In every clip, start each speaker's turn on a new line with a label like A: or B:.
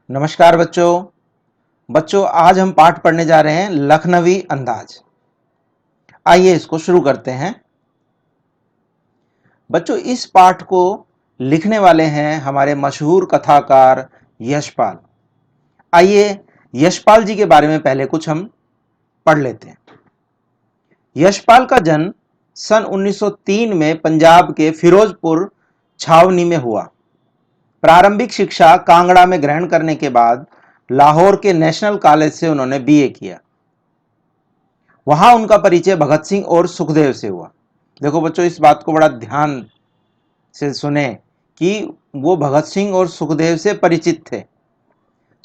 A: नमस्कार बच्चों आज हम पाठ पढ़ने जा रहे हैं लखनवी अंदाज। आइए इसको शुरू करते हैं। बच्चों इस पाठ को लिखने वाले हैं हमारे मशहूर कथाकार यशपाल। आइए यशपाल जी के बारे में पहले कुछ हम पढ़ लेते हैं। यशपाल का जन्म सन 1903 में पंजाब के फिरोजपुर छावनी में हुआ। प्रारंभिक शिक्षा कांगड़ा में ग्रहण करने के बाद लाहौर के नेशनल कॉलेज से उन्होंने बीए किया। वहां उनका परिचय भगत सिंह और सुखदेव से हुआ। देखो बच्चों इस बात को बड़ा ध्यान से सुने कि वो भगत सिंह और सुखदेव से परिचित थे।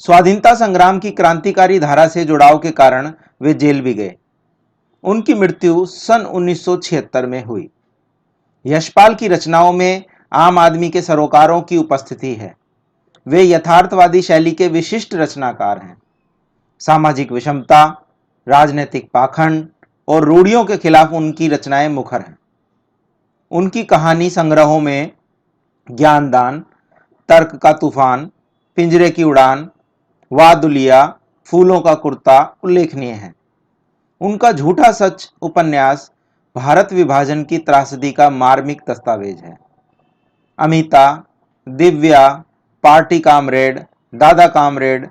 A: स्वाधीनता संग्राम की क्रांतिकारी धारा से जुड़ाव के कारण वे जेल भी गए। उनकी मृत्यु सन 1976 में हुई। यशपाल की रचनाओं में आम आदमी के सरोकारों की उपस्थिति है। वे यथार्थवादी शैली के विशिष्ट रचनाकार हैं। सामाजिक विषमता, राजनीतिक पाखंड और रूढ़ियों के खिलाफ उनकी रचनाएं मुखर हैं। उनकी कहानी संग्रहों में ज्ञानदान, तर्क का तूफान, पिंजरे की उड़ान, वादुलिया, फूलों का कुर्ता उल्लेखनीय है। उनका झूठा सच उपन्यास भारत विभाजन की त्रासदी का मार्मिक दस्तावेज है। अमिता, दिव्या, पार्टी कामरेड, दादा कामरेड,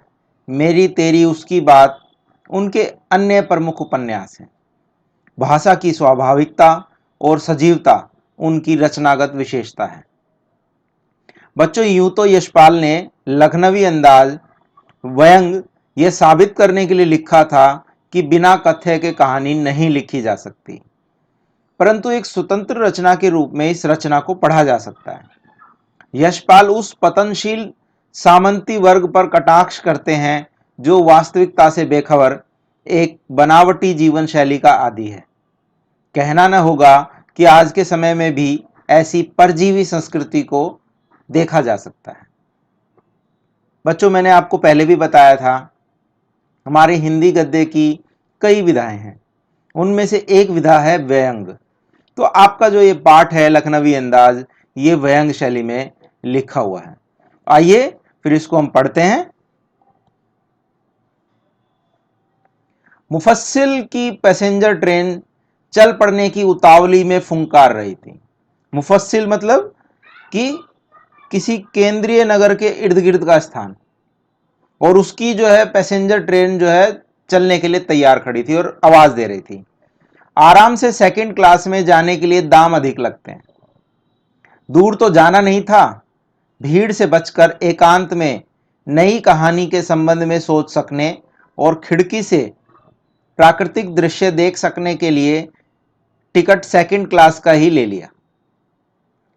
A: मेरी तेरी उसकी बात उनके अन्य प्रमुख उपन्यास हैं। भाषा की स्वाभाविकता और सजीवता उनकी रचनागत विशेषता है। बच्चों यूं तो यशपाल ने लखनवी अंदाज व्यंग यह साबित करने के लिए लिखा था कि बिना कथ्य के कहानी नहीं लिखी जा सकती, परंतु एक स्वतंत्र रचना के रूप में इस रचना को पढ़ा जा सकता है। यशपाल उस पतनशील सामंती वर्ग पर कटाक्ष करते हैं जो वास्तविकता से बेखबर एक बनावटी जीवन शैली का आदी है। कहना न होगा कि आज के समय में भी ऐसी परजीवी संस्कृति को देखा जा सकता है। बच्चों मैंने आपको पहले भी बताया था हमारे हिंदी गद्य की कई विधाएं हैं। उनमें से एक विधा है व्यंग। तो आपका जो ये पाठ है लखनवी अंदाज ये व्यंग शैली में लिखा हुआ है। आइए फिर इसको हम पढ़ते हैं। मुफस्सिल की पैसेंजर ट्रेन चल पड़ने की उतावली में फुंकार रही थी। मुफस्सिल मतलब कि किसी केंद्रीय नगर के इर्द गिर्द का स्थान, और उसकी जो है पैसेंजर ट्रेन जो है चलने के लिए तैयार खड़ी थी और आवाज दे रही थी। आराम से सेकंड क्लास में जाने के लिए दाम अधिक लगते हैं। दूर तो जाना नहीं था, भीड़ से बचकर एकांत में नई कहानी के संबंध में सोच सकने और खिड़की से प्राकृतिक दृश्य देख सकने के लिए टिकट सेकंड क्लास का ही ले लिया।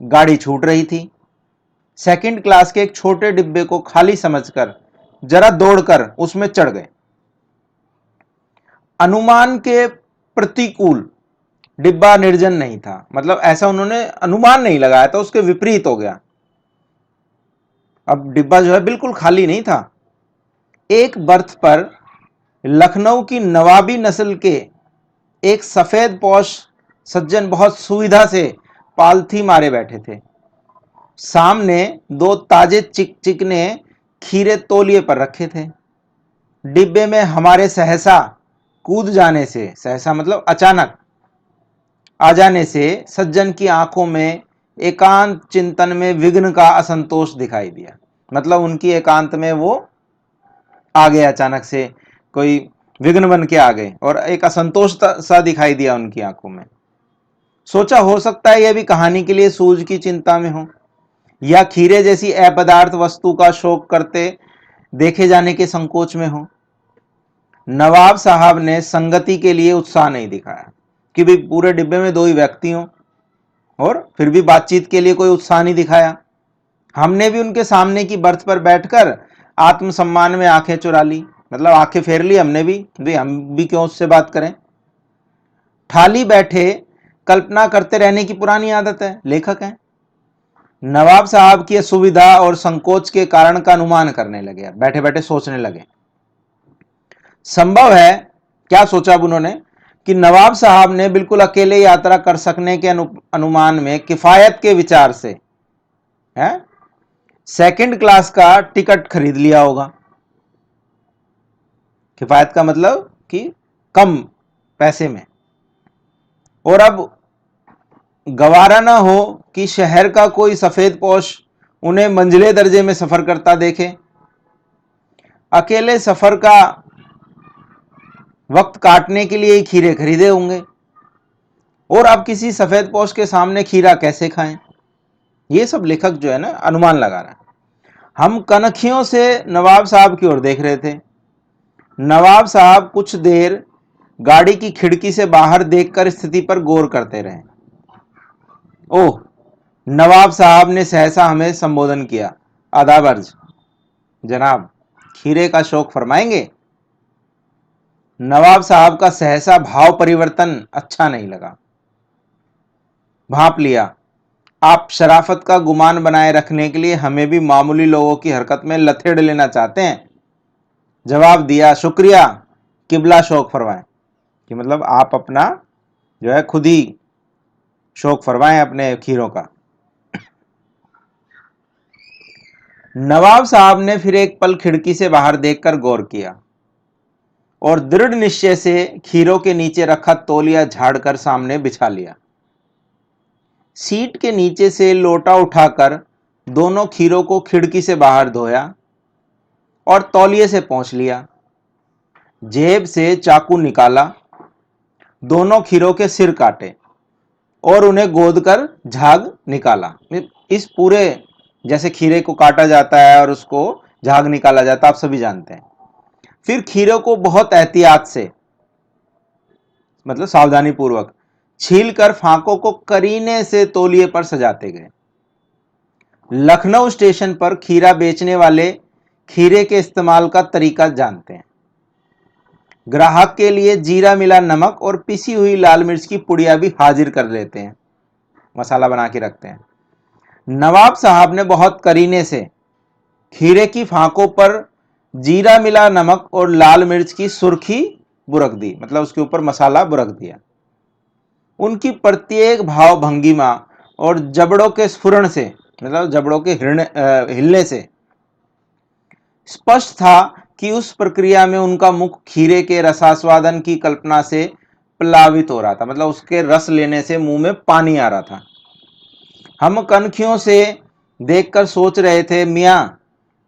A: गाड़ी छूट रही थी। सेकंड क्लास के एक छोटे डिब्बे को खाली समझकर जरा दौड़कर उसमें चढ़ गए। अनुमान के प्रतिकूल डिब्बा निर्जन नहीं था, मतलब ऐसा उन्होंने अनुमान नहीं लगाया था, उसके विपरीत हो गया। अब डिब्बा जो है बिल्कुल खाली नहीं था। एक बर्थ पर लखनऊ की नवाबी नस्ल के एक सफेद पोश सज्जन बहुत सुविधा से पालथी मारे बैठे थे। सामने दो ताजे चिकने खीरे तौलिए पर रखे थे। डिब्बे में हमारे सहसा कूद जाने से, सहसा मतलब अचानक आ जाने से सज्जन की आंखों में एकांत चिंतन में विघ्न का असंतोष दिखाई दिया। मतलब उनकी एकांत में वो आ गए, अचानक से कोई विघ्न बन के आ गए और एक असंतोष सा दिखाई दिया उनकी आंखों में। सोचा हो सकता है यह भी कहानी के लिए सूझ की चिंता में हो, या खीरे जैसी अपदार्थ वस्तु का शौक करते देखे जाने के संकोच में हो। नवाब साहब ने संगति के लिए उत्साह नहीं दिखाया कि भाई पूरे डिब्बे में दो ही व्यक्ति हों, और फिर भी बातचीत के लिए कोई उत्साह नहीं दिखाया। हमने भी उनके सामने की बर्थ पर बैठकर आत्मसम्मान में आंखें चुरा ली, मतलब आंखें फेर ली हमने भी, भाई हम भी क्यों उससे बात करें। ठाली बैठे कल्पना करते रहने की पुरानी आदत है, लेखक हैं। नवाब साहब की सुविधा और संकोच के कारण का अनुमान करने लगे, बैठे बैठे सोचने लगे। संभव है, क्या सोचा अब उन्होंने, कि नवाब साहब ने बिल्कुल अकेले यात्रा कर सकने के अनुमान में किफायत के विचार से है सेकंड क्लास का टिकट खरीद लिया होगा। किफायत का मतलब कि कम पैसे में। और अब गवारा ना हो कि शहर का कोई सफेद पोश उन्हें मंजिले दर्जे में सफर करता देखे। अकेले सफर का वक्त काटने के लिए ही खीरे खरीदे होंगे, और अब किसी सफेद पोश के सामने खीरा कैसे खाएं। ये सब लेखक जो है ना अनुमान लगा रहा है। हम कनखियों से नवाब साहब की ओर देख रहे थे। नवाब साहब कुछ देर गाड़ी की खिड़की से बाहर देखकर स्थिति पर गौर करते रहे। ओह, नवाब साहब ने सहसा हमें संबोधन किया। आदाब अर्ज जनाब, खीरे का शौक फरमाएंगे। नवाब साहब का सहसा भाव परिवर्तन अच्छा नहीं लगा। भांप लिया, आप शराफत का गुमान बनाए रखने के लिए हमें भी मामूली लोगों की हरकत में लथेड़ लेना चाहते हैं। जवाब दिया, शुक्रिया, किबला शौक फरमाएं। कि मतलब आप अपना जो है खुद ही शौक फरमाएं अपने खीरों का। नवाब साहब ने फिर एक पल खिड़की से बाहर देखकर गौर किया और दृढ़ निश्चय से खीरों के नीचे रखा तौलिया झाड़कर सामने बिछा लिया। सीट के नीचे से लोटा उठाकर दोनों खीरों को खिड़की से बाहर धोया और तौलिए से पोंछ लिया। जेब से चाकू निकाला, दोनों खीरों के सिर काटे और उन्हें गोद कर झाग निकाला। इस पूरे जैसे खीरे को काटा जाता है और उसको झाग निकाला जाता है, आप सभी जानते हैं। फिर खीरों को बहुत एहतियात से, मतलब सावधानी पूर्वक छीलकर फांकों को करीने से तौलिए पर सजाते गए। लखनऊ स्टेशन पर खीरा बेचने वाले खीरे के इस्तेमाल का तरीका जानते हैं। ग्राहक के लिए जीरा मिला नमक और पिसी हुई लाल मिर्च की पुड़िया भी हाजिर कर लेते हैं, मसाला बना के रखते हैं। नवाब साहब ने बहुत करीने से खीरे की फांकों पर जीरा मिला नमक और लाल मिर्च की सुर्खी बुरक दी, मतलब उसके ऊपर मसाला बुरक दिया। उनकी प्रत्येक भाव भंगिमा और जबड़ों के स्फुरण से, मतलब जबड़ों के हिलने से स्पष्ट था कि उस प्रक्रिया में उनका मुख खीरे के रसास्वादन की कल्पना से प्लावित हो रहा था, मतलब उसके रस लेने से मुंह में पानी आ रहा था। हम कनखियों से देखकर सोच रहे थे, मियाँ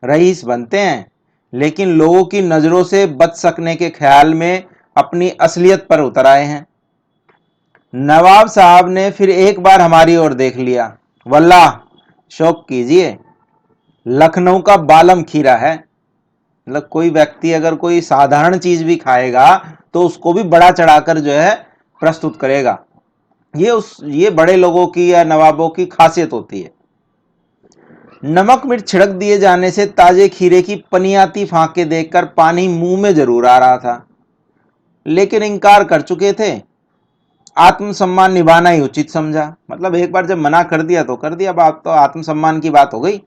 A: रईस बनते हैं लेकिन लोगों की नजरों से बच सकने के ख्याल में अपनी असलियत पर उतर आए हैं। नवाब साहब ने फिर एक बार हमारी ओर देख लिया। वल्लाह, शौक कीजिए, लखनऊ का बालम खीरा है। मतलब कोई व्यक्ति अगर कोई साधारण चीज भी खाएगा तो उसको भी बड़ा चढ़ाकर जो है प्रस्तुत करेगा। ये बड़े लोगों की या नवाबों की खासियत होती है। नमक मिर्च छिड़क दिए जाने से ताजे खीरे की पनियाती फांके देखकर पानी मुंह में जरूर आ रहा था, लेकिन इनकार कर चुके थे। आत्मसम्मान निभाना ही उचित समझा। मतलब एक बार जब मना कर दिया तो कर दिया, बात तो आत्मसम्मान की बात हो गई।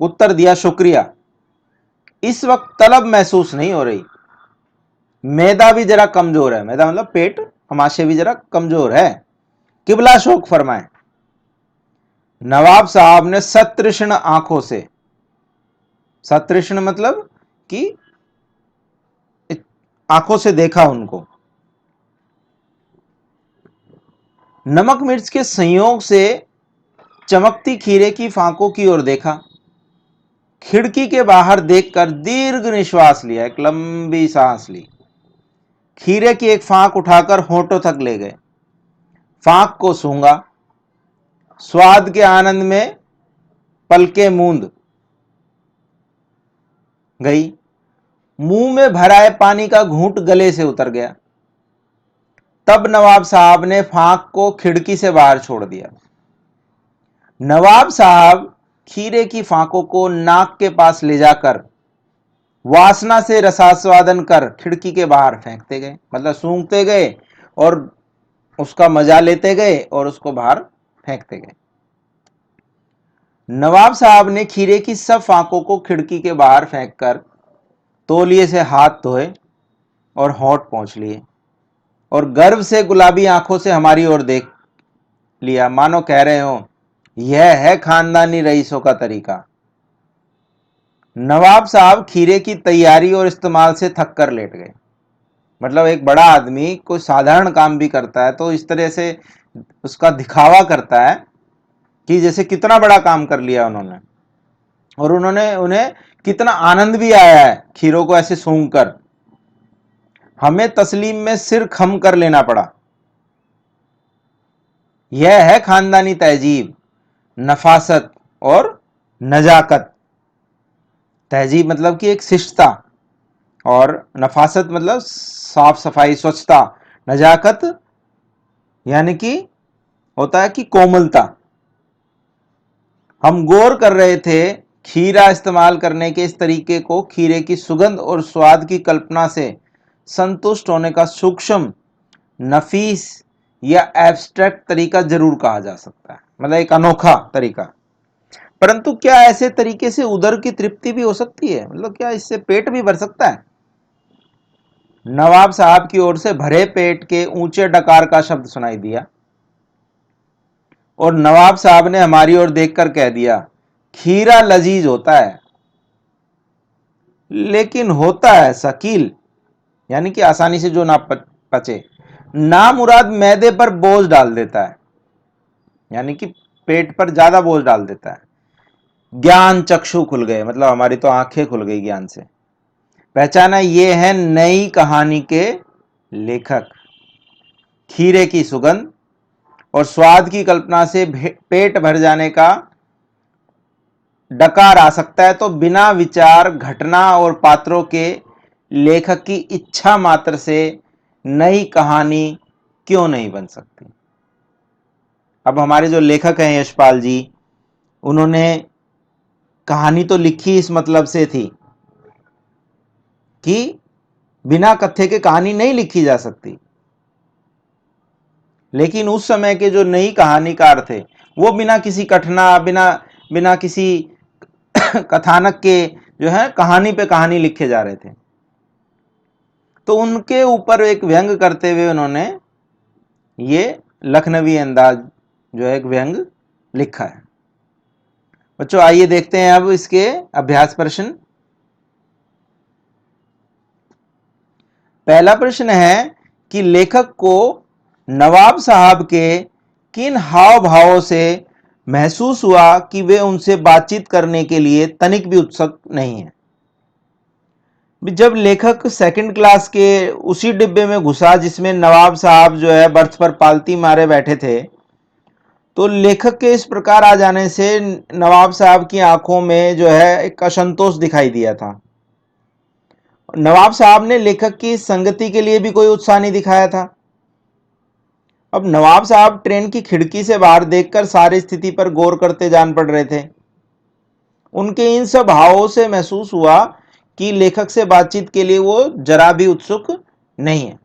A: उत्तर दिया, शुक्रिया, इस वक्त तलब महसूस नहीं हो रही। मैदा भी जरा कमजोर है, मैदा मतलब पेट, हमाशय भी जरा कमजोर है। किबला शौक फरमाए। नवाब साहब ने सतृष्ण आंखों से, सतृष्ण मतलब कि आंखों से देखा उनको। नमक मिर्च के संयोग से चमकती खीरे की फांकों की ओर देखा। खिड़की के बाहर देखकर दीर्घ निश्वास लिया, एक लंबी सांस ली। खीरे की एक फांक उठाकर होंठों तक ले गए। फांक को सूंघा, स्वाद के आनंद में पलके मूंद गई। मुंह में भराए पानी का घूंट गले से उतर गया। तब नवाब साहब ने फांक को खिड़की से बाहर छोड़ दिया। नवाब साहब खीरे की फांकों को नाक के पास ले जाकर वासना से रसास्वादन कर खिड़की के बाहर फेंकते गए, मतलब सूंघते गए और उसका मजा लेते गए और उसको बाहर फेंकते गए। नवाब साहब ने खीरे की सब फांकों को खिड़की के बाहर फेंककर तौलिए से हाथ धोए और होंठ पोंछ लिए और गर्व से गुलाबी आंखों से हमारी ओर देख लिया, मानो कह रहे हो, यह है खानदानी रईसों का तरीका। नवाब साहब खीरे की तैयारी और इस्तेमाल से थक कर लेट गए। मतलब एक बड़ा आदमी कोई साधारण काम भी करता है तो इस तरह से उसका दिखावा करता है कि जैसे कितना बड़ा काम कर लिया उन्होंने, और उन्होंने उन्हें कितना आनंद भी आया है खीरों को ऐसे सूंघ कर। हमें तस्लीम में सिर खम कर लेना पड़ा। यह है खानदानी तहजीब, नफासत और नजाकत। तहजीब मतलब कि एक शिष्टता, और नफासत मतलब साफ सफाई स्वच्छता, नजाकत यानी कि होता है कि कोमलता। हम गौर कर रहे थे खीरा इस्तेमाल करने के इस तरीके को खीरे की सुगंध और स्वाद की कल्पना से संतुष्ट होने का सूक्ष्म, नफीस या एब्स्ट्रैक्ट तरीका जरूर कहा जा सकता है, मतलब एक अनोखा तरीका। परंतु क्या ऐसे तरीके से उदर की तृप्ति भी हो सकती है? मतलब क्या इससे पेट भी भर सकता है? नवाब साहब की ओर से भरे पेट के ऊंचे डकार का शब्द सुनाई दिया, और नवाब साहब ने हमारी ओर देखकर कह दिया, खीरा लजीज होता है, लेकिन होता है शकील, यानी कि आसानी से जो ना पचे, ना मुराद मैदे पर बोझ डाल देता है, यानी कि पेट पर ज्यादा बोझ डाल देता है। ज्ञान चक्षु खुल गए, मतलब हमारी तो आंखें खुल गई ज्ञान से। पहचाना, ये है नई कहानी के लेखक। खीरे की सुगंध और स्वाद की कल्पना से पेट भर जाने का डकार आ सकता है तो बिना विचार, घटना और पात्रों के लेखक की इच्छा मात्र से नई कहानी क्यों नहीं बन सकती? अब हमारे जो लेखक हैं यशपाल जी, उन्होंने कहानी तो लिखी इस मतलब से थी कि बिना कथ्य के कहानी नहीं लिखी जा सकती, लेकिन उस समय के जो नई कहानीकार थे वो बिना किसी कठना, बिना बिना किसी कथानक के जो है कहानी पे कहानी लिखे जा रहे थे। तो उनके ऊपर एक व्यंग करते हुए उन्होंने ये लखनवी अंदाज जो है एक व्यंग लिखा है। बच्चों आइए देखते हैं अब इसके अभ्यास प्रश्न। पहला प्रश्न है कि लेखक को नवाब साहब के किन हाव भावों से महसूस हुआ कि वे उनसे बातचीत करने के लिए तनिक भी उत्सुक नहीं है। जब लेखक सेकंड क्लास के उसी डिब्बे में घुसा जिसमें नवाब साहब जो है बर्थ पर पालती मारे बैठे थे, तो लेखक के इस प्रकार आ जाने से नवाब साहब की आंखों में जो है एक असंतोष दिखाई दिया था। नवाब साहब ने लेखक की संगति के लिए भी कोई उत्साह नहीं दिखाया था। अब नवाब साहब ट्रेन की खिड़की से बाहर देखकर सारी स्थिति पर गौर करते जान पड़ रहे थे। उनके इन सब भावों से महसूस हुआ कि लेखक से बातचीत के लिए वो जरा भी उत्सुक नहीं है।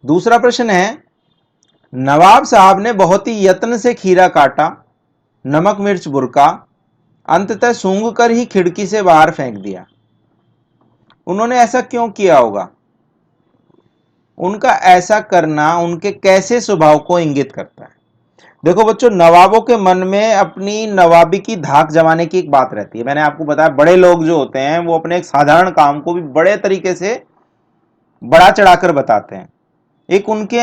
A: दूसरा प्रश्न है, नवाब साहब ने बहुत ही यत्न से खीरा काटा, नमक मिर्च बुरका, अंततः सूंघ कर ही खिड़की से बाहर फेंक दिया। उन्होंने ऐसा क्यों किया होगा? उनका ऐसा करना उनके कैसे स्वभाव को इंगित करता है? देखो बच्चों, नवाबों के मन में अपनी नवाबी की धाक जमाने की एक बात रहती है। मैंने आपको बताया बड़े लोग जो होते हैं वो अपने एक साधारण काम को भी बड़े तरीके से बड़ा चढ़ाकर बताते हैं। एक उनके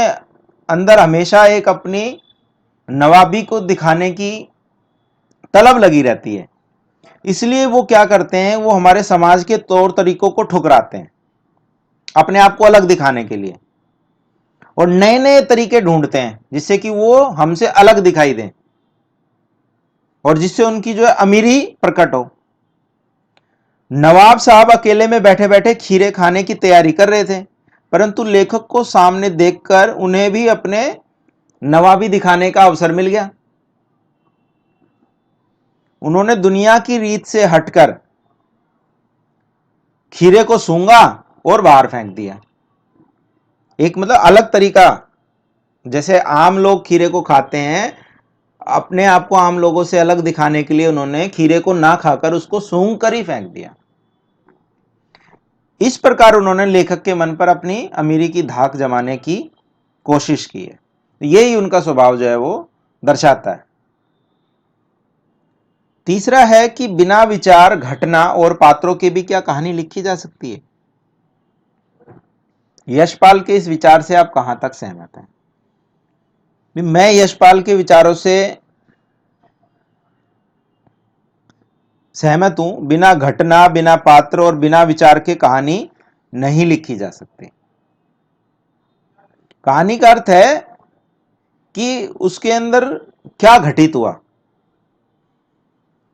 A: अंदर हमेशा एक अपनी नवाबी को दिखाने की तलब लगी रहती है। इसलिए वो क्या करते हैं, वो हमारे समाज के तौर तरीकों को ठुकराते हैं अपने आप को अलग दिखाने के लिए, और नए नए तरीके ढूंढते हैं जिससे कि वो हमसे अलग दिखाई दें और जिससे उनकी जो है अमीरी प्रकट हो। नवाब साहब अकेले में बैठे बैठे खीरे खाने की तैयारी कर रहे थे, परंतु लेखक को सामने देखकर उन्हें भी अपने नवाबी दिखाने का अवसर मिल गया। उन्होंने दुनिया की रीत से हटकर खीरे को सूंघा और बाहर फेंक दिया। एक मतलब अलग तरीका, जैसे आम लोग खीरे को खाते हैं, अपने आप को आम लोगों से अलग दिखाने के लिए उन्होंने खीरे को ना खाकर उसको सूंघ कर ही फेंक दिया। इस प्रकार उन्होंने लेखक के मन पर अपनी अमीरी की धाक जमाने की कोशिश की है। यही उनका स्वभाव जो है वो दर्शाता है। तीसरा है कि बिना विचार, घटना और पात्रों के भी क्या कहानी लिखी जा सकती है? यशपाल के इस विचार से आप कहां तक सहमत हैं? मैं यशपाल के विचारों से सहमत हूं। बिना घटना, बिना पात्र और बिना विचार के कहानी नहीं लिखी जा सकती। कहानी का अर्थ है कि उसके अंदर क्या घटित हुआ,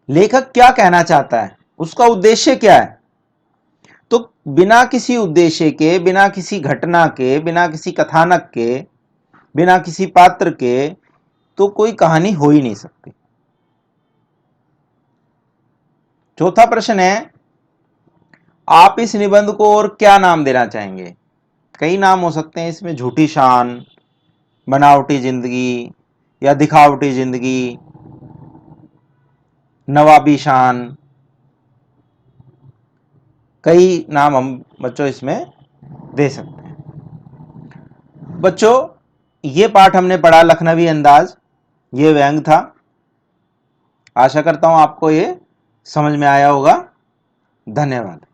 A: लेखक क्या कहना चाहता है, उसका उद्देश्य क्या है। तो बिना किसी उद्देश्य के, बिना किसी घटना के, बिना किसी कथानक के, बिना किसी पात्र के तो कोई कहानी हो ही नहीं सकती। चौथा प्रश्न है, आप इस निबंध को और क्या नाम देना चाहेंगे? कई नाम हो सकते हैं इसमें। झूठी शान, बनावटी जिंदगी या दिखावटी जिंदगी, नवाबी शान, कई नाम हम बच्चों इसमें दे सकते हैं। बच्चों, ये पाठ हमने पढ़ा लखनवी अंदाज, ये व्यंग था। आशा करता हूं आपको ये समझ में आया होगा। धन्यवाद।